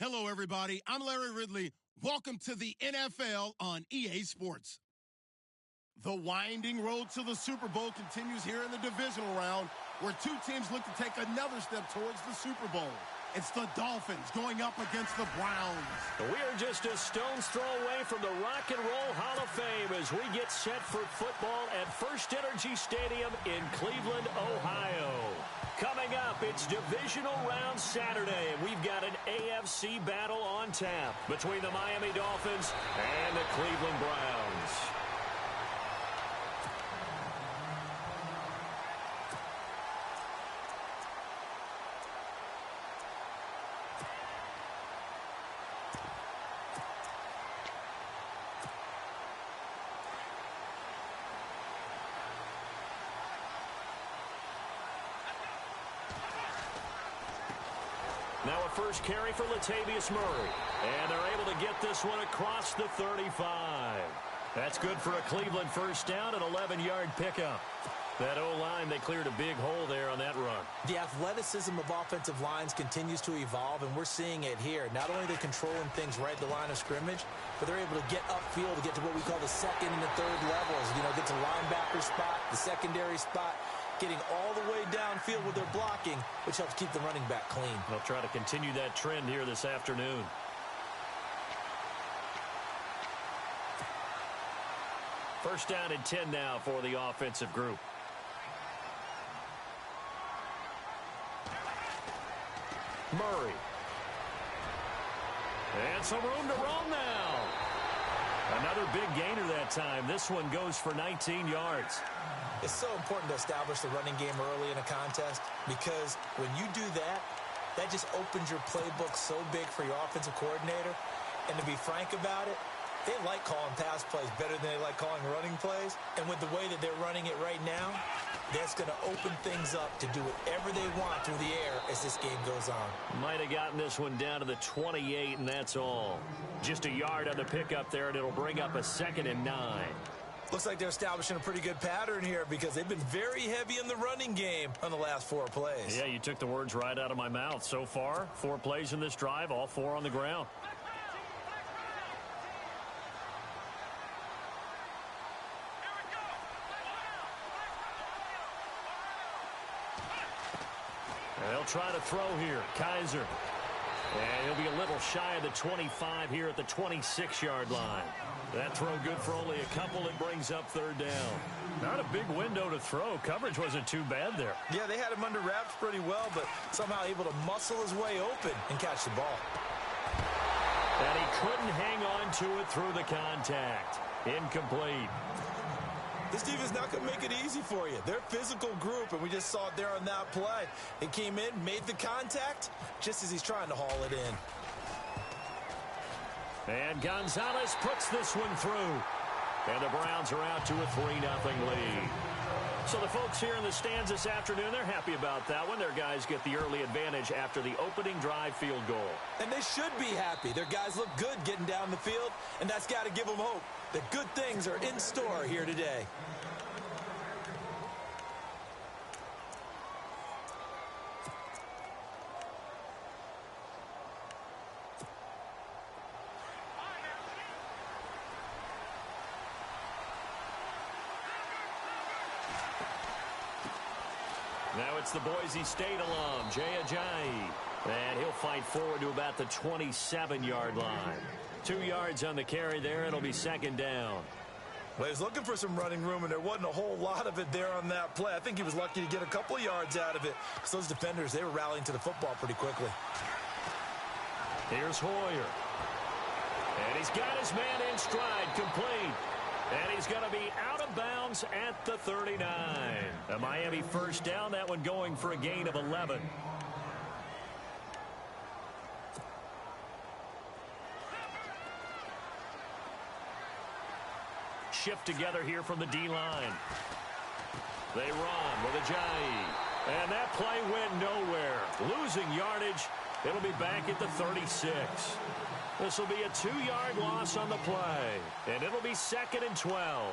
Hello, everybody. I'm Larry Ridley. Welcome to the NFL on EA Sports. The winding road to the Super Bowl continues here in the divisional round, where two teams look to take another step towards the Super Bowl. It's the Dolphins going up against the Browns. We are just a stone's throw away from the Rock and Roll Hall of Fame as we get set for football at First Energy Stadium in Cleveland, Ohio. Coming up, it's Divisional Round Saturday, and we've got an AFC battle on tap between the Miami Dolphins and the Cleveland Browns. Now a first carry for Latavius Murray. And they're able to get this one across the 35. That's good for a Cleveland first down, an 11-yard pickup. That O-line, they cleared a big hole there on that run. The athleticism of offensive lines continues to evolve, and we're seeing it here. Not only are they controlling things right at the line of scrimmage, but they're able to get upfield to get to what we call the second and the third levels. You know, get to linebacker spot, the secondary spot, getting all the way downfield with their blocking, which helps keep the running back clean. They'll try to continue that trend here this afternoon. First down and 10 now for the offensive group. Murray. And some room to roam now. Another big gainer that time. This one goes for 19 yards. It's so important to establish the running game early in a contest because when you do that, that just opens your playbook so big for your offensive coordinator. And to be frank about it, they like calling pass plays better than they like calling running plays. And with the way that they're running it right now, that's going to open things up to do whatever they want through the air as this game goes on. Might have gotten this one down to the 28, and that's all. Just a yard on the pickup there, and it'll bring up a 2nd and 9. Looks like they're establishing a pretty good pattern here because they've been very heavy in the running game on the last 4 plays. Yeah, you took the words right out of my mouth. So far, 4 plays in this drive, all 4 on the ground. They'll try to throw here. Kaiser. And he'll be a little shy of the 25 here at the 26-yard line. That throw good for only a couple. It brings up 3rd down. Not a big window to throw. Coverage wasn't too bad there. Yeah, they had him under wraps pretty well, but somehow able to muscle his way open and catch the ball. And he couldn't hang on to it through the contact. Incomplete. This defense not going to make it easy for you. They're a physical group, and we just saw it there on that play. He came in, made the contact, just as he's trying to haul it in. And Gonzalez puts this one through. And the Browns are out to a 3-0 lead. So the folks here in the stands this afternoon, they're happy about that one. Their guys get the early advantage after the opening drive field goal. And they should be happy. Their guys look good getting down the field, and that's got to give them hope that good things are in store here today. Now it's the Boise State alum, Jay Ajayi. And he'll fight forward to about the 27-yard line. 2 yards on the carry there. It'll be 2nd down. Well, he was looking for some running room, and there wasn't a whole lot of it there on that play. I think he was lucky to get a couple of yards out of it. So those defenders, they were rallying to the football pretty quickly. Here's Hoyer. And he's got his man in stride, complete. And he's going to be out of bounds at the 39. A Miami first down, that one going for a gain of 11. Shift together here from the D-line. They run with Ajayi. And that play went nowhere. Losing yardage. It'll be back at the 36. This will be a 2-yard loss on the play. And it'll be 2nd and 12.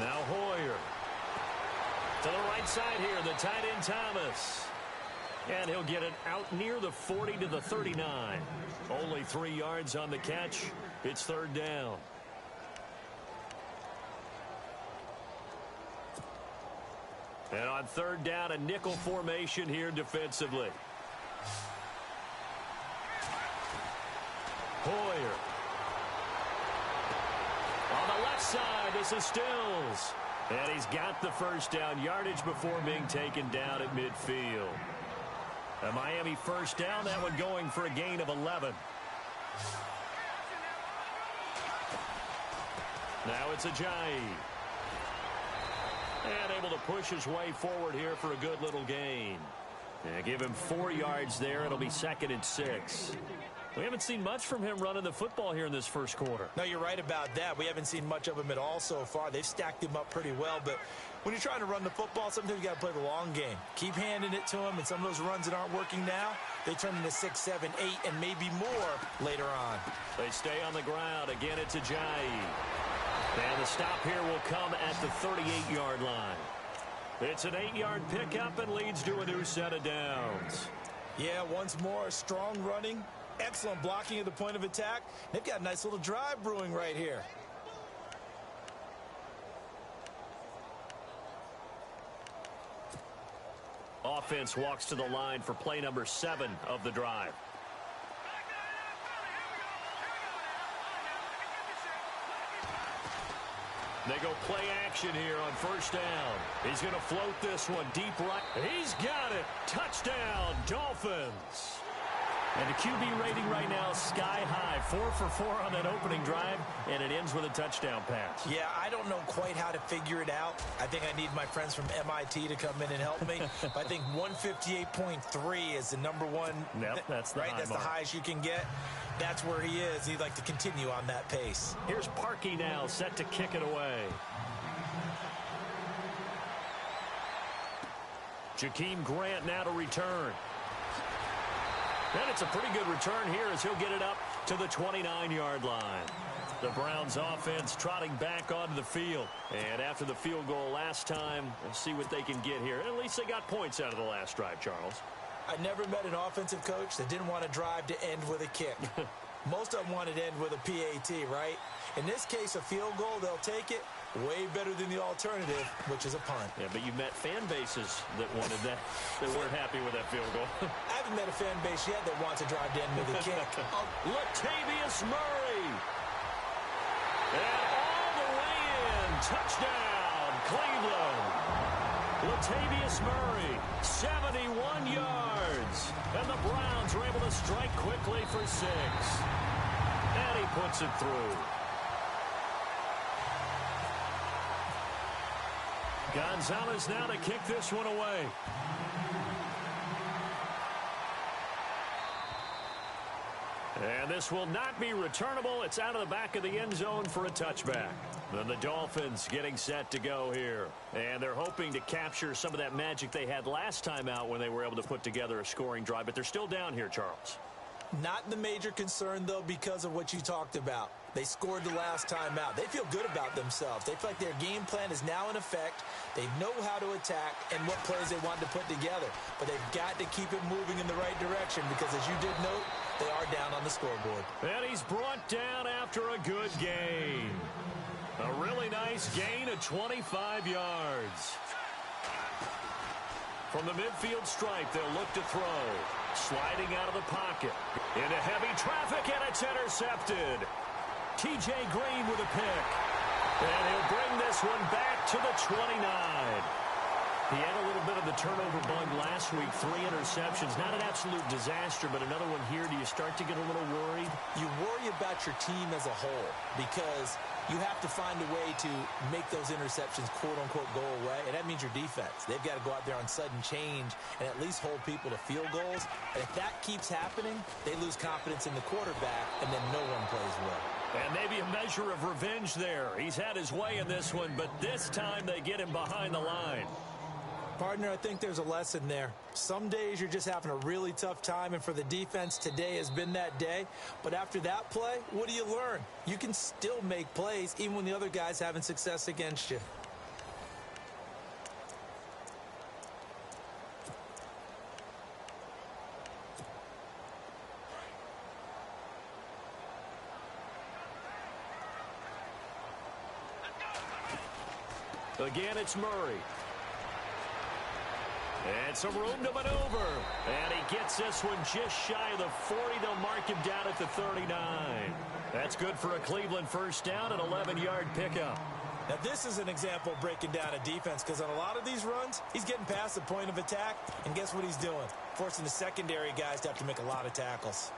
Now Hoyer. To the right side here, the tight end Thomas. And he'll get it out near the 40 to the 39. Only 3 yards on the catch. It's third down. And on third down, a nickel formation here defensively. Hoyer. On the left side, this is Stills. And he's got the first down yardage before being taken down at midfield. A Miami first down, that one going for a gain of 11. Now it's Ajayi. And able to push his way forward here for a good little gain. And give him 4 yards there. It'll be 2nd and 6. We haven't seen much from him running the football here in this first quarter. No, you're right about that. We haven't seen much of him at all so far. They've stacked him up pretty well, but when you're trying to run the football, sometimes you got to play the long game. Keep handing it to him, and some of those runs that aren't working now, they turn into 6, 7, 8, and maybe more later on. They stay on the ground. Again, it's Ajayi. And the stop here will come at the 38-yard line. It's an 8-yard pickup and leads to a new set of downs. Yeah, once more, strong running, excellent blocking at the point of attack. They've got a nice little drive brewing right here. Offense walks to the line for play number 7 of the drive. They go play action here on first down. He's going to float this one deep right. He's got it. Touchdown, Dolphins. And the QB rating right now sky high. 4 for 4 on that opening drive, and it ends with a touchdown pass. Yeah, I don't know quite how to figure it out. I think I need my friends from MIT to come in and help me. I think 158.3 is the number one. Yep, that's the right. high That's mark. the highest you can get. That's where he is. He'd like to continue on that pace. Here's Parkey now, set to kick it away. Jakeem Grant now to return. And it's a pretty good return here as he'll get it up to the 29-yard line. The Browns offense trotting back onto the field. And after the field goal last time, we'll see what they can get here. At least they got points out of the last drive, Charles. I never met an offensive coach that didn't want to drive to end with a kick. Most of them wanted to end with a PAT, right? In this case, a field goal, they'll take it. Way better than the alternative, which is a punt. Yeah, but you met fan bases that wanted that, that weren't happy with that field goal. I haven't met a fan base yet that wants to drive to end with a kick. Latavius Murray. And all the way in. Touchdown, Cleveland. Latavius Murray, 71 yards. And the Browns are able to strike quickly for 6. And he puts it through. Gonzalez now to kick this one away. And this will not be returnable. It's out of the back of the end zone for a touchback. Then the Dolphins getting set to go here. And they're hoping to capture some of that magic they had last time out when they were able to put together a scoring drive. But they're still down here, Charles. Not the major concern, though, because of what you talked about. They scored the last time out. They feel good about themselves. They feel like their game plan is now in effect. They know how to attack and what plays they want to put together. But they've got to keep it moving in the right direction because, as you did note, they are down on the scoreboard. And he's brought down after a good gain. A really nice gain of 25 yards. From the midfield stripe, they'll look to throw. Sliding out of the pocket. Into heavy traffic, and it's intercepted. T.J. Green with a pick. And he'll bring this one back to the 29. He had a little bit of the turnover bug last week. 3 interceptions. Not an absolute disaster, but another one here. Do you start to get a little worried? You worry about your team as a whole because you have to find a way to make those interceptions, quote-unquote, go away, and that means your defense. They've got to go out there on sudden change and at least hold people to field goals. And if that keeps happening, they lose confidence in the quarterback, and then no one plays well. And maybe a measure of revenge there. He's had his way in this one, but this time they get him behind the line. Partner, I think there's a lesson there. Some days you're just having a really tough time, and for the defense, today has been that day. But after that play, what do you learn? You can still make plays even when the other guy's having success against you. Again, it's Murray. And some room to maneuver. And he gets this one just shy of the 40. They'll mark him down at the 39. That's good for a Cleveland first down, an 11-yard pickup. Now, this is an example of breaking down a defense because on a lot of these runs, he's getting past the point of attack, and guess what he's doing? Forcing the secondary guys to have to make a lot of tackles.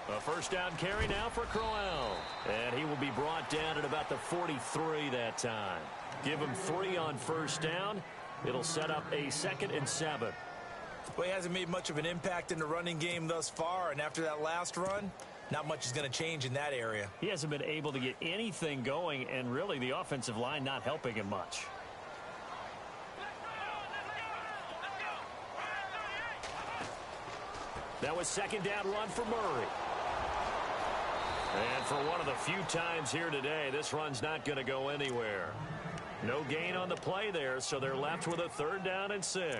A first down carry now for Crowell. And he will be brought down at about the 43 that time. Give him 3 on first down. It'll set up a 2nd and 7. Well, he hasn't made much of an impact in the running game thus far, and after that last run, not much is going to change in that area. He hasn't been able to get anything going, and really the offensive line not helping him much. That was 2nd down run for Murray. And for one of the few times here today, this run's not going to go anywhere. No gain on the play there, so they're left with a 3rd down and 6.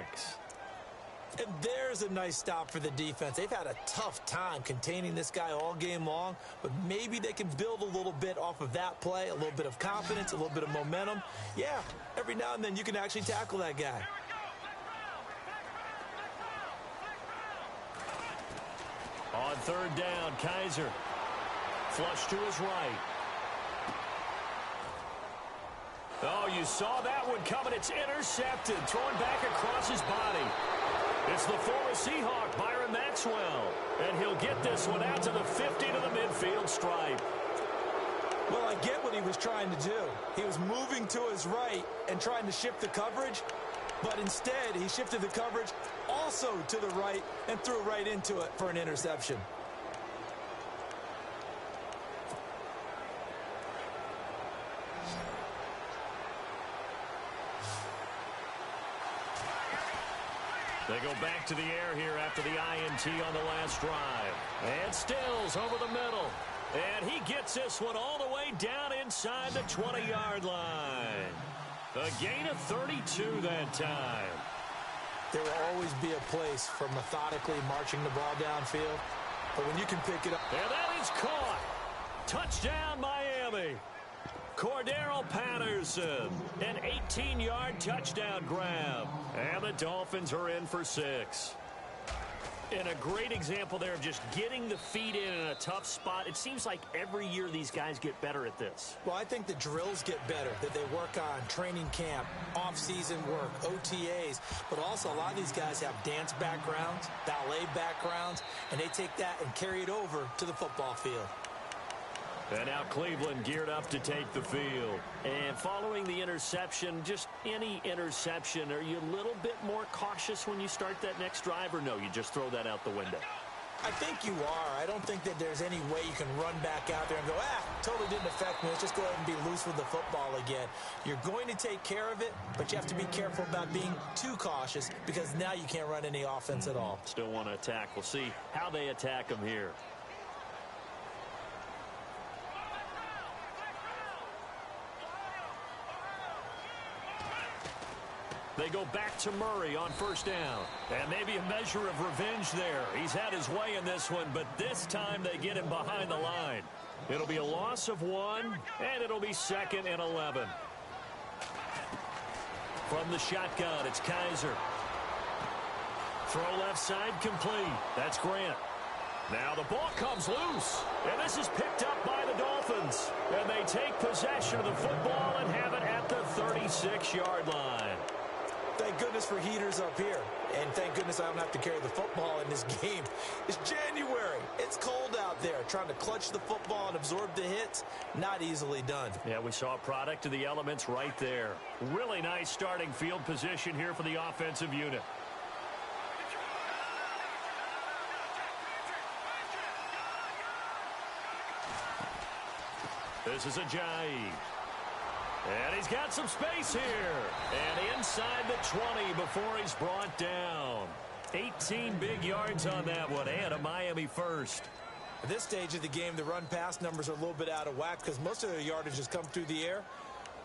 And there's a nice stop for the defense. They've had a tough time containing this guy all game long, but maybe they can build a little bit off of that play, a little bit of confidence, a little bit of momentum. Yeah, every now and then you can actually tackle that guy. On 3rd down, Kaiser. Flush to his right. Oh, you saw that one coming. It's intercepted. Thrown back across his body. It's the former Seahawk, Byron Maxwell. And he'll get this one out to the 50 to the midfield stripe. Well, I get what he was trying to do. He was moving to his right and trying to shift the coverage. But instead, he shifted the coverage also to the right and threw right into it for an interception. They go back to the air here after the INT on the last drive. And Stills over the middle. And he gets this one all the way down inside the 20-yard line. A gain of 32 that time. There will always be a place for methodically marching the ball downfield. But when you can pick it up. And that is caught. Touchdown, Miami. Cordero Patterson, an 18-yard touchdown grab. And the Dolphins are in for 6. And a great example there of just getting the feet in a tough spot. It seems like every year these guys get better at this. Well, I think the drills get better, that they work on training camp, off-season work, OTAs. But also a lot of these guys have dance backgrounds, ballet backgrounds, and they take that and carry it over to the football field. And now Cleveland geared up to take the field. And following the interception, just any interception, are you a little bit more cautious when you start that next drive, or no, you just throw that out the window? I think you are. I don't think that there's any way you can run back out there and go, totally didn't affect me. Let's just go ahead and be loose with the football again. You're going to take care of it, but you have to be careful about being too cautious because now you can't run any offense at all. Still want to attack. We'll see how they attack them here. They go back to Murray on first down. And maybe a measure of revenge there. He's had his way in this one, but this time they get him behind the line. It'll be a loss of 1, and it'll be 2nd and 11. From the shotgun, it's Kaiser. Throw left side complete. That's Grant. Now the ball comes loose, and this is picked up by the Dolphins. And they take possession of the football and have it at the 36-yard line. Thank goodness for heaters up here. And thank goodness I don't have to carry the football in this game. It's January. It's cold out there. Trying to clutch the football and absorb the hits, not easily done. Yeah, we saw a product of the elements right there. Really nice starting field position here for the offensive unit. This is Ajayi. And he's got some space here. And inside the 20 before he's brought down. 18 big yards on that one, and a Miami first. At this stage of the game, the run-pass numbers are a little bit out of whack because most of their yardage has come through the air.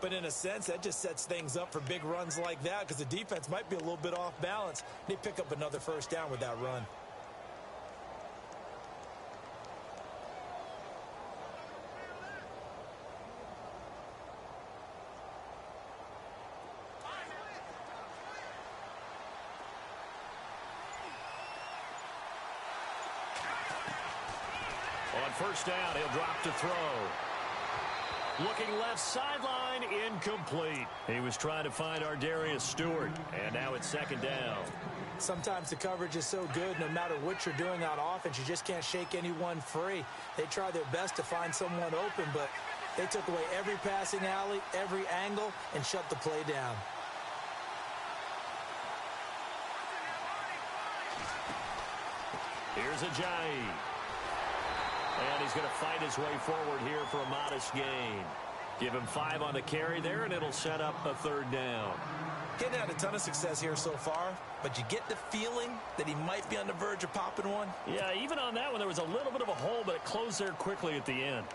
But in a sense, that just sets things up for big runs like that because the defense might be a little bit off balance. They pick up another first down with that run. On first down, he'll drop to throw. Looking left sideline, incomplete. He was trying to find Ardarius Stewart, and now it's second down. Sometimes the coverage is so good, no matter what you're doing on offense, you just can't shake anyone free. They try their best to find someone open, but they took away every passing alley, every angle, and shut the play down. Here's Ajayi. And he's going to fight his way forward here for a modest gain. Give him 5 on the carry there, and it'll set up a third down. Getting had a ton of success here so far, but you get the feeling that he might be on the verge of popping one. Yeah, even on that one, there was a little bit of a hole, but it closed there quickly at the end.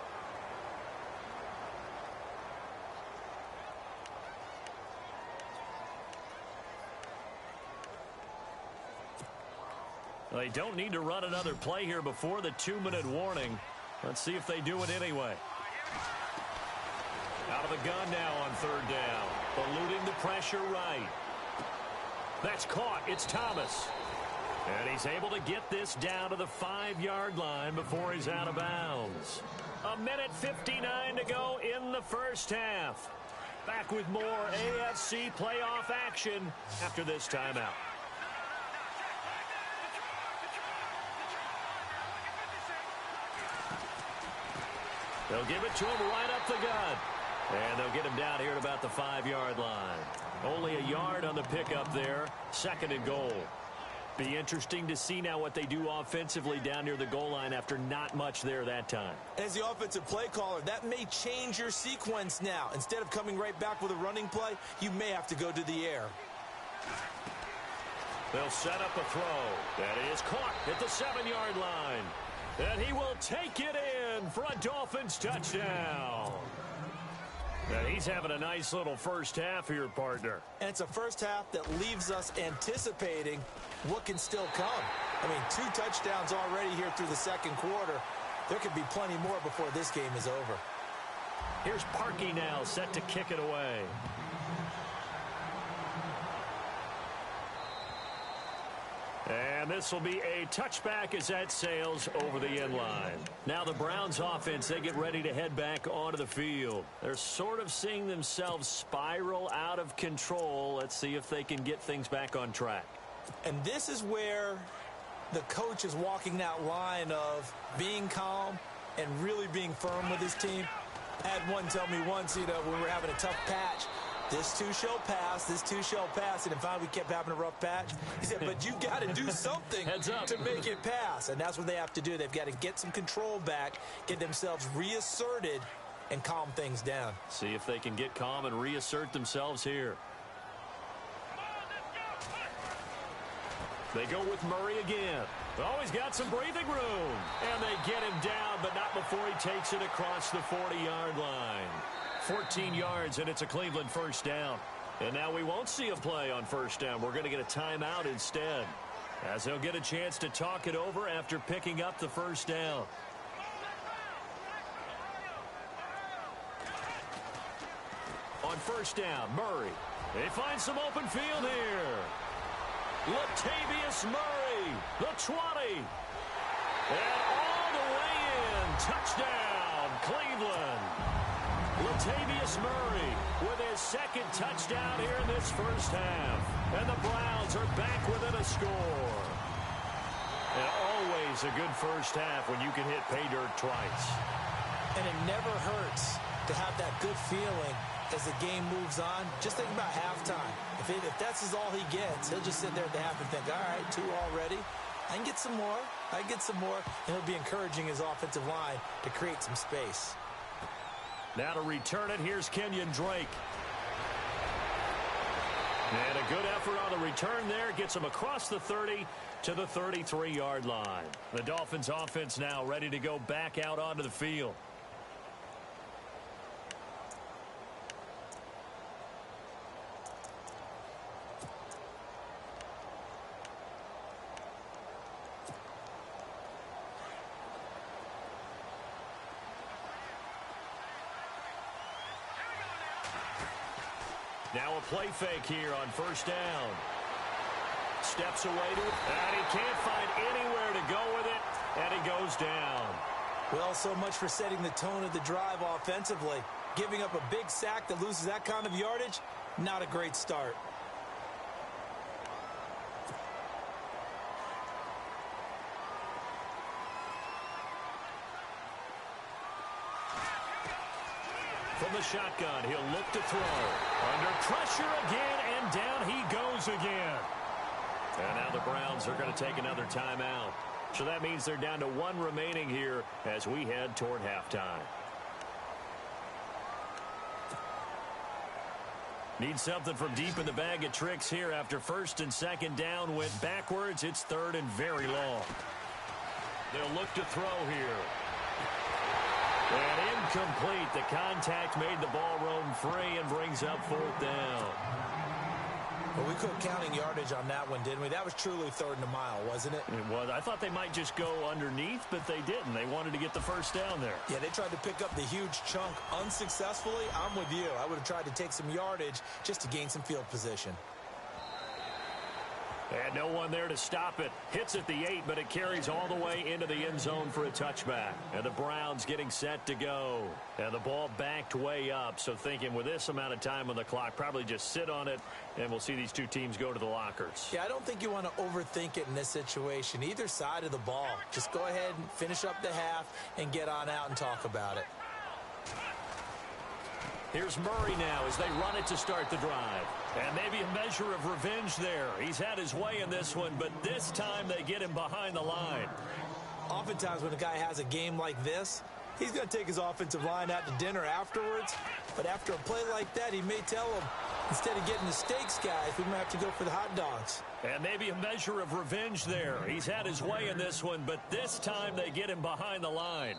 They don't need to run another play here before the 2-minute warning. Let's see if they do it anyway. Out of the gun now on third down. Eluding the pressure right. That's caught. It's Thomas. And he's able to get this down to the 5-yard line before he's out of bounds. 1:59 to go in the first half. Back with more AFC playoff action after this timeout. They'll give it to him right up the gut. And they'll get him down here at about the 5-yard line. Only a yard on the pickup there. Second and goal. Be interesting to see now what they do offensively down near the goal line after not much there that time. As the offensive play caller, that may change your sequence now. Instead of coming right back with a running play, you may have to go to the air. They'll set up a throw. That is caught at the 7-yard line. And he will take it in for a Dolphins touchdown. And he's having a nice little first half here, partner. And it's a first half that leaves us anticipating what can still come. I mean, 2 touchdowns already here through the second quarter. There could be plenty more before this game is over. Here's Parkey now, set to kick it away. And this will be a touchback as that sails over the end line. Now the Browns offense, they get ready to head back onto the field. They're sort of seeing themselves spiral out of control. Let's see if they can get things back on track. And this is where the coach is walking that line of being calm and really being firm with his team. I had one tell me once, when we were having a tough patch, this too shall pass, this too shall pass. And then finally we kept having a rough patch. He said, but you got to do something to make it pass. And that's what they have to do. They've got to get some control back, get themselves reasserted, and calm things down. See if they can get calm and reassert themselves here. They go with Murray again. Oh, he's got some breathing room. And they get him down, but not before he takes it across the 40-yard line. 14 yards, and it's a Cleveland first down. And now we won't see a play on first down. We're going to get a timeout instead, as they'll get a chance to talk it over after picking up the first down. On first down, Murray. They find some open field here. Latavius Murray, the 20. And all the way in. Touchdown, Cleveland. Latavius Murray with his second touchdown here in this first half. And the Browns are back within a score. And always a good first half when you can hit pay dirt twice. And it never hurts to have that good feeling as the game moves on. Just think about halftime. If that's all he gets, he'll just sit there at the half and think, all right, 2 already. I can get some more. I can get some more. And he'll be encouraging his offensive line to create some space. Now to return it, here's Kenyon Drake. And a good effort on the return there. Gets him across the 30 to the 33-yard line. The Dolphins offense now ready to go back out onto the field. Now a play fake here on first down. Steps away to it, and he can't find anywhere to go with it, and he goes down. Well, so much for setting the tone of the drive offensively. Giving up a big sack that loses that kind of yardage, not a great start. From the shotgun, he'll look to throw. Under pressure again, and down he goes again. And now the Browns are going to take another timeout. So that means they're down to one remaining here as we head toward halftime. Need something from deep in the bag of tricks here after first and second down went backwards. It's third and very long. They'll look to throw here. And incomplete. The contact made the ball roam free and brings up fourth down. Well, we quit counting yardage on that one, didn't we? That was truly third and a mile, wasn't it? It was. I thought they might just go underneath, but they didn't. They wanted to get the first down there. Yeah, they tried to pick up the huge chunk unsuccessfully. I'm with you. I would have tried to take some yardage just to gain some field position. And no one there to stop it. Hits at the 8, but it carries all the way into the end zone for a touchback. And the Browns getting set to go. And the ball backed way up. So thinking with this amount of time on the clock, probably just sit on it, and we'll see these two teams go to the lockers. Yeah, I don't think you want to overthink it in this situation. Either side of the ball. Just go ahead and finish up the half and get on out and talk about it. Here's Murray now as they run it to start the drive. And maybe a measure of revenge there. He's had his way in this one, but this time they get him behind the line. Oftentimes when a guy has a game like this, he's going to take his offensive line out to dinner afterwards. But after a play like that, he may tell them, instead of getting the steaks, guys, we might have to go for the hot dogs. And maybe a measure of revenge there. He's had his way in this one, but this time they get him behind the line.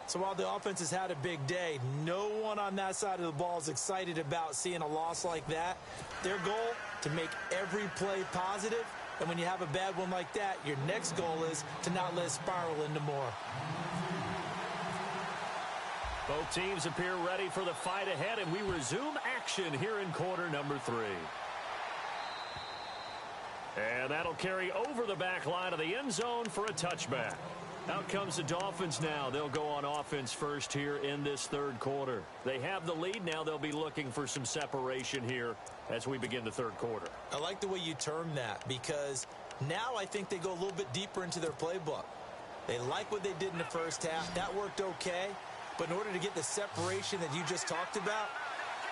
So while the offense has had a big day, no one on that side of the ball is excited about seeing a loss like that. Their goal, to make every play positive. And when you have a bad one like that, your next goal is to not let it spiral into more. Both teams appear ready for the fight ahead, and we resume action here in quarter number 3. And that'll carry over the back line of the end zone for a touchback. Out comes the Dolphins now. They'll go on offense first here in this third quarter. They have the lead. Now they'll be looking for some separation here as we begin the third quarter. I like the way you term that, because now I think they go a little bit deeper into their playbook. They like what they did in the first half. That worked okay. But in order to get the separation that you just talked about,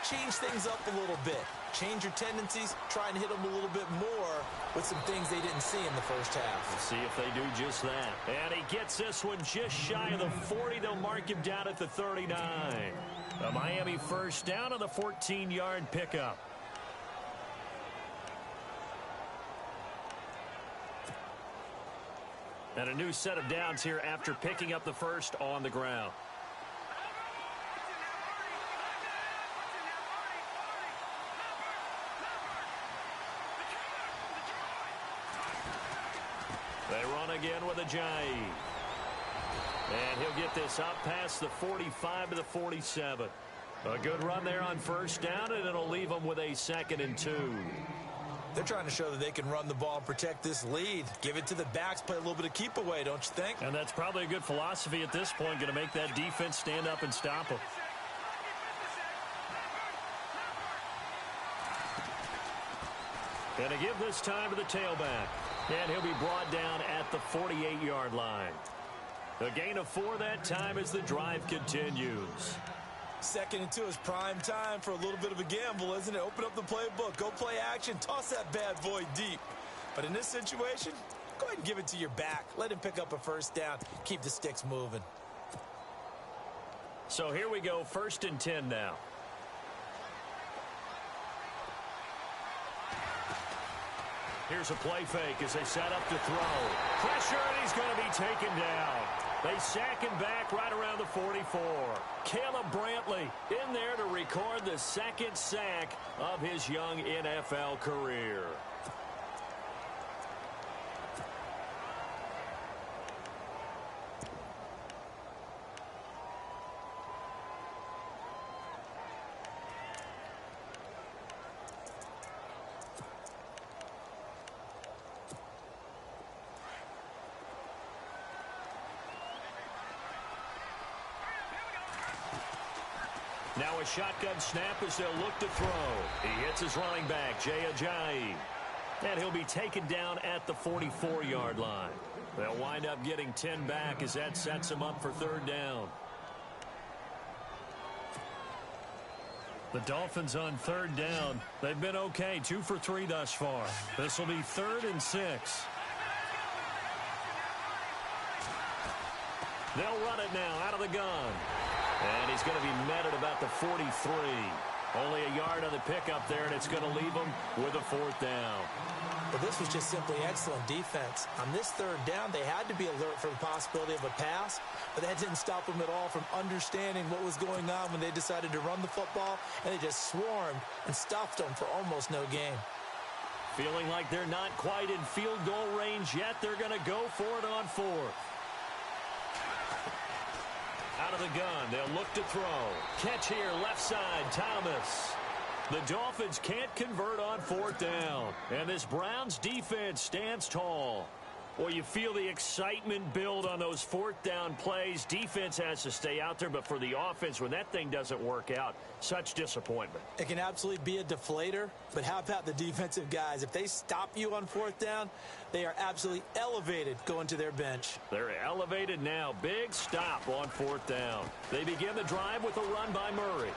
change things up a little bit. Change your tendencies, try and hit them a little bit more with some things they didn't see in the first half. Let's see if they do just that. And he gets this one just shy of the 40. They'll mark him down at the 39. A Miami first down on the 14-yard pickup. And a new set of downs here after picking up the first on the ground. They run again with Ajayi. And he'll get this up past the 45 to the 47. A good run there on first down, and it'll leave them with a 2nd and 2. They're trying to show that they can run the ball and protect this lead. Give it to the backs, play a little bit of keep away, don't you think? And that's probably a good philosophy at this point, going to make that defense stand up and stop them. And to give this time to the tailback. And he'll be brought down at the 48-yard line. A gain of 4 that time as the drive continues. 2nd and 2 is prime time for a little bit of a gamble, isn't it? Open up the playbook, go play action, toss that bad boy deep. But in this situation, go ahead and give it to your back. Let him pick up a first down, keep the sticks moving. So here we go, 1st and 10 now. Here's a play fake as they set up to throw. Pressure, and he's going to be taken down. They sack him back right around the 44. Caleb Brantley in there to record the 2nd sack of his young NFL career. Now a shotgun snap as they'll look to throw. He hits his running back, Jay Ajayi. And he'll be taken down at the 44-yard line. They'll wind up getting 10 back as that sets them up for third down. The Dolphins on third down. They've been okay, 2 for 3 thus far. This will be 3rd and 6. They'll run it now out of the gun. And he's going to be met at about the 43. Only a yard on the pickup there, and it's going to leave him with a 4th down. Well, this was just simply excellent defense. On this third down, they had to be alert for the possibility of a pass, but that didn't stop them at all from understanding what was going on when they decided to run the football, and they just swarmed and stuffed them for almost no gain. Feeling like they're not quite in field goal range yet, they're going to go for it on 4th. Out of the gun, they'll look to throw. Catch here, left side, Thomas. The Dolphins can't convert on 4th down. And this Browns defense stands tall. Well, you feel the excitement build on those 4th down plays. Defense has to stay out there, but for the offense, when that thing doesn't work out, such disappointment. It can absolutely be a deflator, but how about the defensive guys? If they stop you on 4th down, they are absolutely elevated going to their bench. They're elevated now. Big stop on 4th down. They begin the drive with a run by Murray.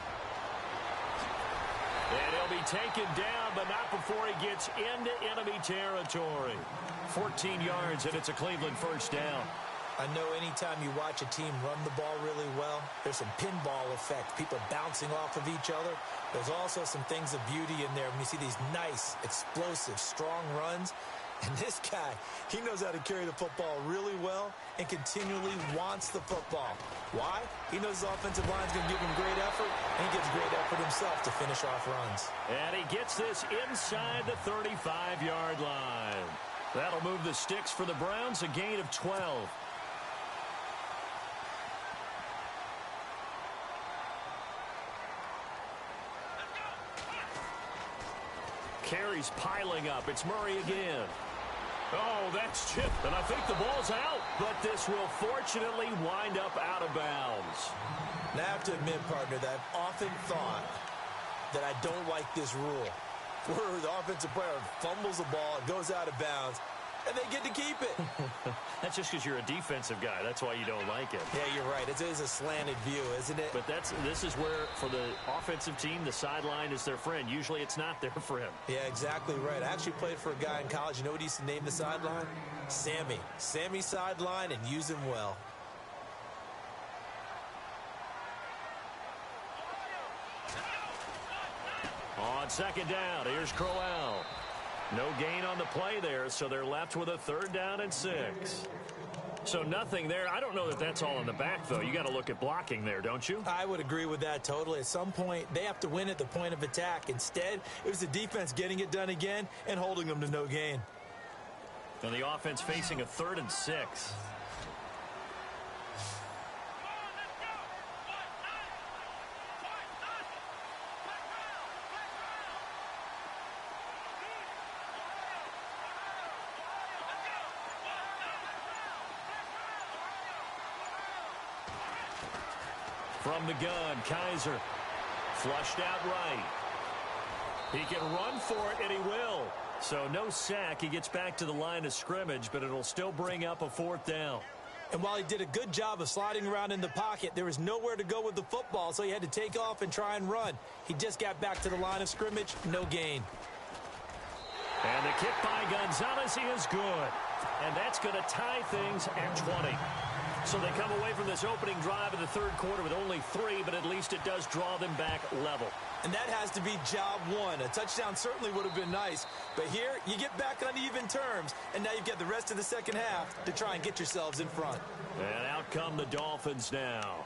And he'll be taken down, but not before he gets into enemy territory. 14 yards, and it's a Cleveland 1st down. I know anytime you watch a team run the ball really well, there's some pinball effect, people bouncing off of each other. There's also some things of beauty in there when you see these nice, explosive, strong runs. And this guy, he knows how to carry the football really well and continually wants the football. Why? He knows his offensive line's going to give him great effort, and he gives great effort himself to finish off runs. And he gets this inside the 35-yard line. That'll move the sticks for the Browns, a gain of 12. Carries piling up. It's Murray again. Oh, that's tipped, and I think the ball's out. But this will fortunately wind up out of bounds. Now, I have to admit, partner, that I've often thought that I don't like this rule, where the offensive player fumbles the ball, it goes out of bounds, and they get to keep it. That's just because you're a defensive guy. That's why you don't like it. Yeah, you're right. It is a slanted view, isn't it? But this is where, for the offensive team, the sideline is their friend. Usually it's not their friend. Yeah, exactly right. I actually played for a guy in college. You know what he used to name the sideline? Sammy. Sammy sideline, and use him well. On 2nd down, here's Crowell. No gain on the play there, so they're left with a 3rd down and 6. So nothing there. I don't know that that's all in the back, though. You got to look at blocking there, don't you? I would agree with that totally. At some point, they have to win at the point of attack. Instead, it was the defense getting it done again and holding them to no gain. And the offense facing a 3rd and 6. From the gun, Kaiser. Flushed out right. He can run for it, and he will. So no sack. He gets back to the line of scrimmage, but it'll still bring up a 4th down. And while he did a good job of sliding around in the pocket, there was nowhere to go with the football, so he had to take off and try and run. He just got back to the line of scrimmage, no gain. And the kick by Gonzalez is good. And that's going to tie things at 20. So they come away from this opening drive in the 3rd quarter with only 3, but at least it does draw them back level. And that has to be job one. A touchdown certainly would have been nice. But here, you get back on even terms, and now you've got the rest of the second half to try and get yourselves in front. And out come the Dolphins now.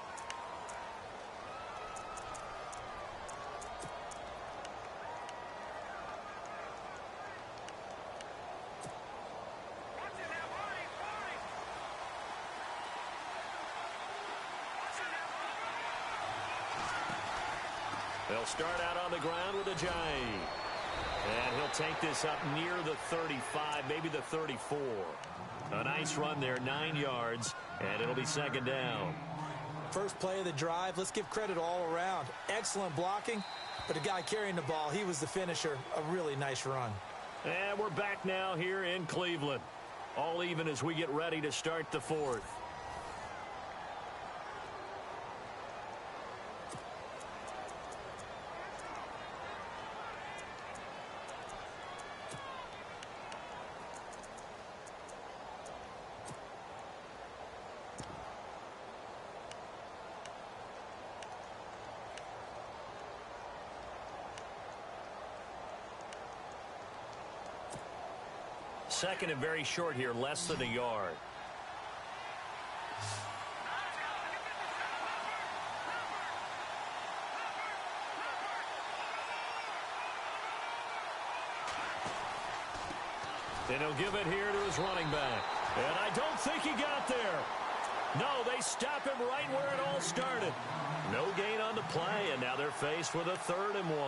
They'll start out on the ground with Ajayi. And he'll take this up near the 35, maybe the 34. A nice run there, 9 yards, and it'll be 2nd down. First play of the drive, let's give credit all around. Excellent blocking, but the guy carrying the ball, he was the finisher. A really nice run. And we're back now here in Cleveland. All even as we get ready to start the fourth. Second and very short here, less than a yard. And he'll give it here to his running back. And I don't think he got there. No, they stop him right where it all started. No gain on the play, and now they're faced with a 3rd and 1.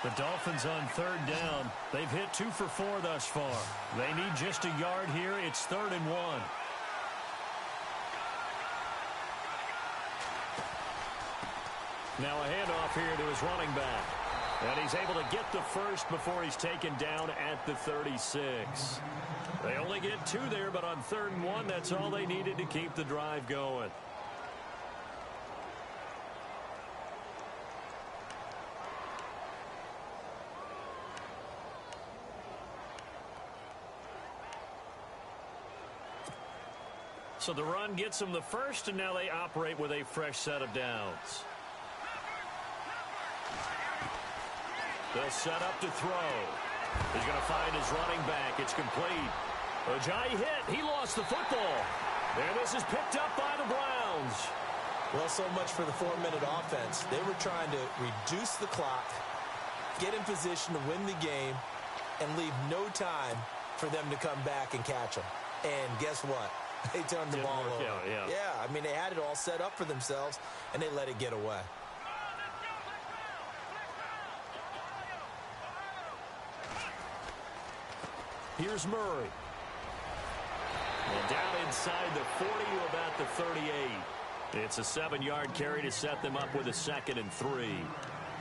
The Dolphins on 3rd down. They've hit 2 for 4 thus far. They need just a yard here. It's 3rd and 1. Now a handoff here to his running back. And he's able to get the first before he's taken down at the 36. They only get 2 there, but on 3rd and 1, that's all they needed to keep the drive going. So the run gets them the first, and now they operate with a fresh set of downs. They'll set up to throw. He's going to find his running back. It's complete. Ojai hit. He lost the football. And this is picked up by the Browns. Well, so much for the 4-minute offense. They were trying to reduce the clock, get in position to win the game, and leave no time for them to come back and catch them. And guess what? They turned the ball over. Yeah, I mean, they had it all set up for themselves, and they let it get away. Here's Murray. And down inside the 40 to about the 38. It's a 7-yard carry to set them up with a 2nd and 3.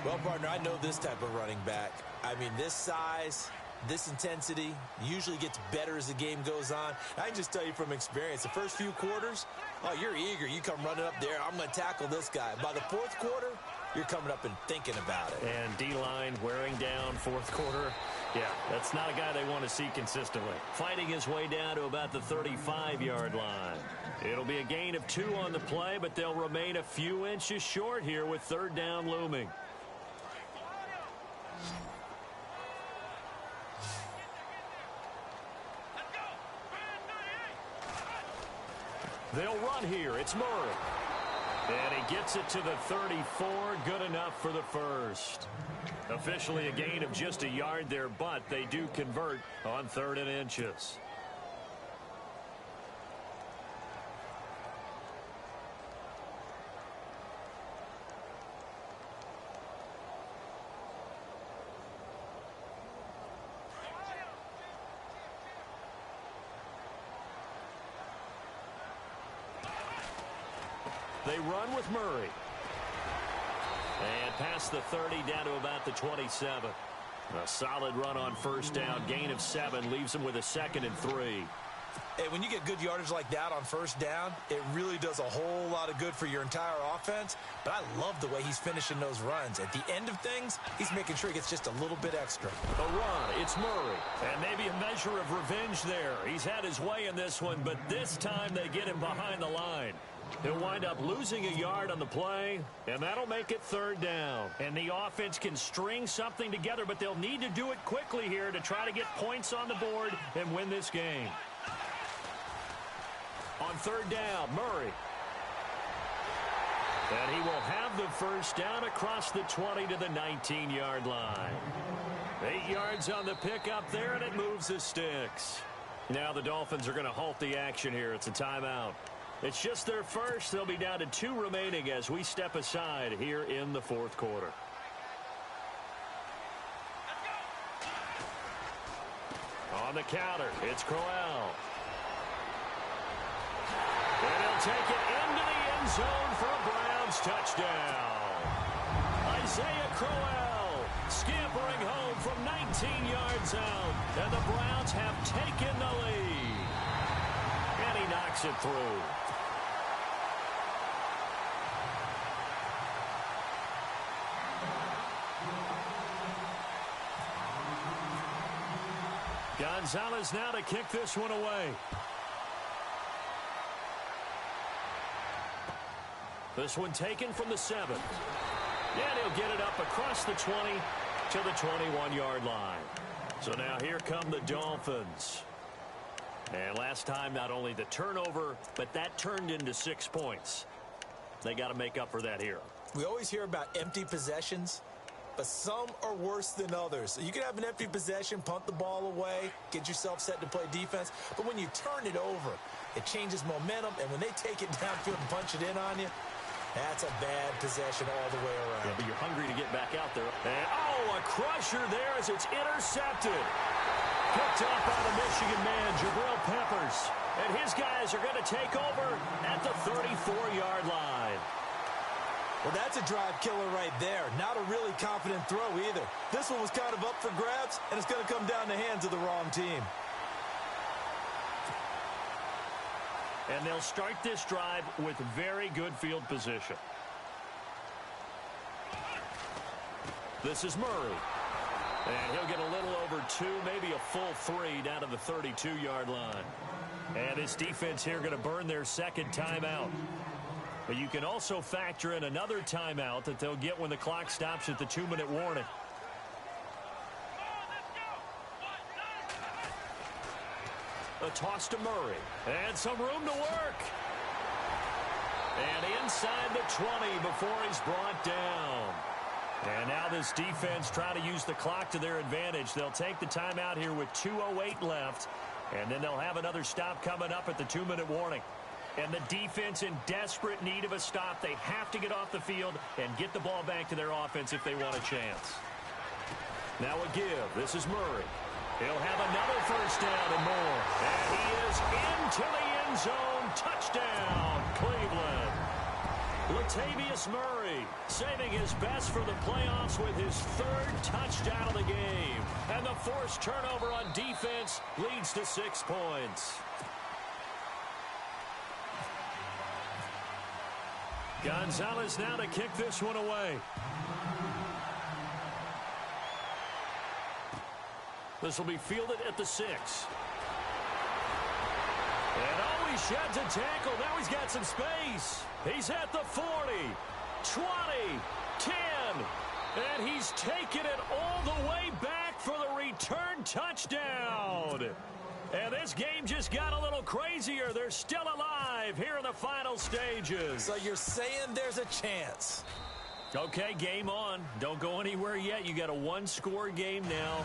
Well, partner, I know this type of running back. I mean, this size, this intensity usually gets better as the game goes on. I can just tell you from experience, the first few quarters, oh, you're eager. You come running up there. I'm going to tackle this guy. By the 4th quarter, you're coming up and thinking about it. And D-line wearing down 4th quarter. Yeah, that's not a guy they want to see consistently. Fighting his way down to about the 35-yard line. It'll be a gain of 2 on the play, but they'll remain a few inches short here with 3rd down looming. They'll run here. It's Murray. And he gets it to the 34. Good enough for the first. Officially a gain of just a yard there, but they do convert on 3rd and inches. They run with Murray. And past the 30 down to about the 27. A solid run on 1st down. Gain of 7 leaves them with a 2nd and 3. Hey, when you get good yardage like that on 1st down, it really does a whole lot of good for your entire offense. But I love the way he's finishing those runs. At the end of things, he's making sure he gets just a little bit extra. A run, it's Murray. And maybe a measure of revenge there. He's had his way in this one, but this time they get him behind the line. He'll wind up losing a yard on the play, and that'll make it 3rd down. And the offense can string something together, but they'll need to do it quickly here to try to get points on the board and win this game. On 3rd down, Murray. And he will have the first down across the 20 to the 19-yard line. 8 yards on the pickup there, and it moves the sticks. Now the Dolphins are going to halt the action here. It's a timeout. It's just their first. They'll be down to 2 remaining as we step aside here in the 4th quarter. On the counter, it's Crowell. And he'll take it into the end zone for a Browns touchdown. Isaiah Crowell scampering home from 19 yards out. And the Browns have taken the lead. And he knocks it through. Gonzalez now to kick this one away. This one taken from the 7. And he'll get it up across the 20 to the 21-yard line. So now here come the Dolphins. And last time, not only the turnover, but that turned into 6 points. They got to make up for that here. We always hear about empty possessions, but some are worse than others. So you can have an empty possession, punt the ball away, get yourself set to play defense. But when you turn it over, it changes momentum. And when they take it downfield and punch it in on you, that's a bad possession all the way around. Yeah, but you're hungry to get back out there. And, a crusher there as it's intercepted. Picked up by the Michigan man, Jabril Peppers. And his guys are going to take over at the 34-yard line. Well, that's a drive killer right there. Not a really confident throw either. This one was kind of up for grabs, and it's going to come down the hands of the wrong team. And they'll start this drive with very good field position. This is Murray. And he'll get a little over 2, maybe a full 3 down to the 32-yard line. And this defense here going to burn their second timeout. But you can also factor in another timeout that they'll get when the clock stops at the 2-minute warning. A toss to Murray. And some room to work. And inside the 20 before he's brought down. And now this defense trying to use the clock to their advantage. They'll take the timeout here with 2:08 left. And then they'll have another stop coming up at the 2-minute warning. And the defense in desperate need of a stop. They have to get off the field and get the ball back to their offense if they want a chance. Now a give. This is Murray. He'll have another first down and more. And he is into the end zone. Touchdown, Cleveland. Latavius Murray saving his best for the playoffs with his 3rd touchdown of the game. And the forced turnover on defense leads to 6 points. Gonzalez now to kick this one away. This will be fielded at the 6. And he sheds a tackle. Now he's got some space. He's at the 40, 20, 10. And he's taken it all the way back for the return touchdown. And this game just got a little crazier. They're still alive here in the final stages. So you're saying there's a chance. Okay, game on. Don't go anywhere yet. You got a 1-score game now.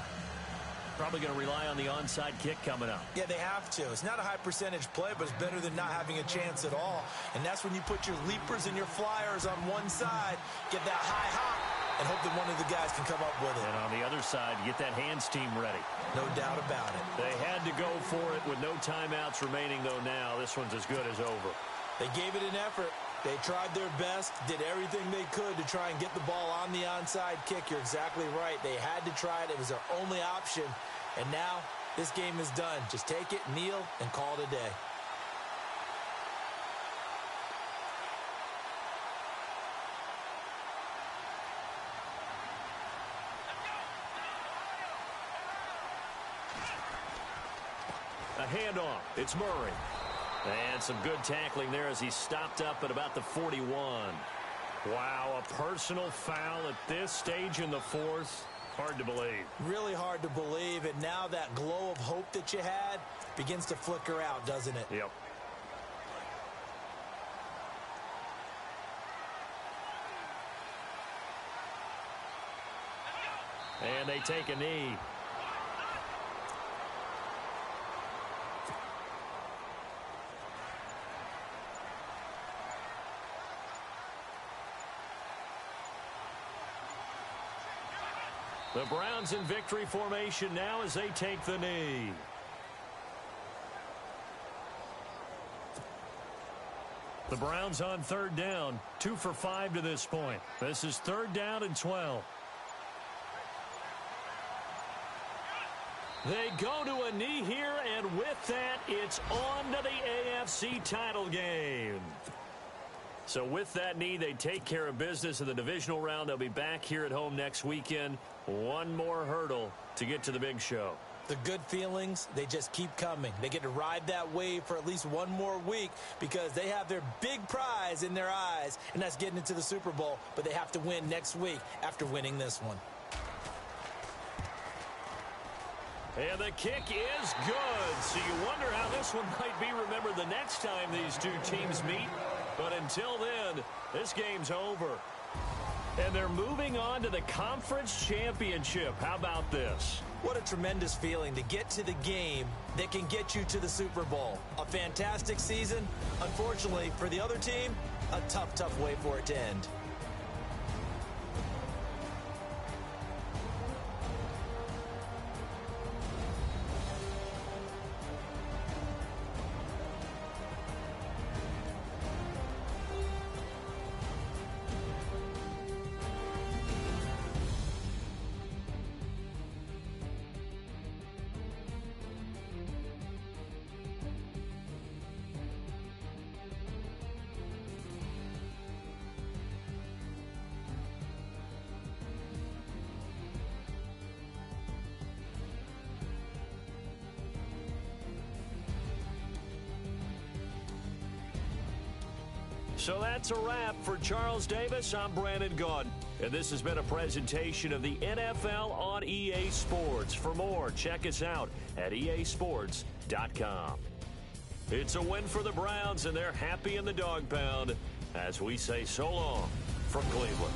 Probably going to rely on the onside kick coming up. Yeah, they have to. It's not a high percentage play, but it's better than not having a chance at all. And that's when you put your leapers and your flyers on one side, get that high hop, and hope that one of the guys can come up with it. And on the other side, get that hands team ready. No doubt about it. They had to go for it with no timeouts remaining, though now. This one's as good as over. They gave it an effort. They tried their best, did everything they could to try and get the ball on the onside kick. You're exactly right. They had to try it. It was their only option. And now this game is done. Just take it, kneel, and call it a day. A handoff. It's Murray. And some good tackling there as he stopped up at about the 41. Wow, a personal foul at this stage in the 4th. Hard to believe. Really hard to believe. And now that glow of hope that you had begins to flicker out, doesn't it? Yep. And they take a knee. The Browns in victory formation now as they take the knee. The Browns on third down, 2 for 5 to this point. This is 3rd down and 12. They go to a knee here, and with that, it's on to the AFC title game. So with that knee, they take care of business in the divisional round. They'll be back here at home next weekend. One more hurdle to get to the big show. The good feelings, they just keep coming. They get to ride that wave for at least one more week because they have their big prize in their eyes, and that's getting into the Super Bowl. But they have to win next week after winning this one. And the kick is good. So you wonder how this one might be remembered the next time these two teams meet. But until then, this game's over. And they're moving on to the conference championship. How about this? What a tremendous feeling to get to the game that can get you to the Super Bowl. A fantastic season. Unfortunately, for the other team, a tough, tough way for it to end. So that's a wrap for Charles Davis. I'm Brandon Gaudin, and this has been a presentation of the NFL on EA Sports. For more, check us out at easports.com. It's a win for the Browns, and they're happy in the dog pound as we say so long from Cleveland.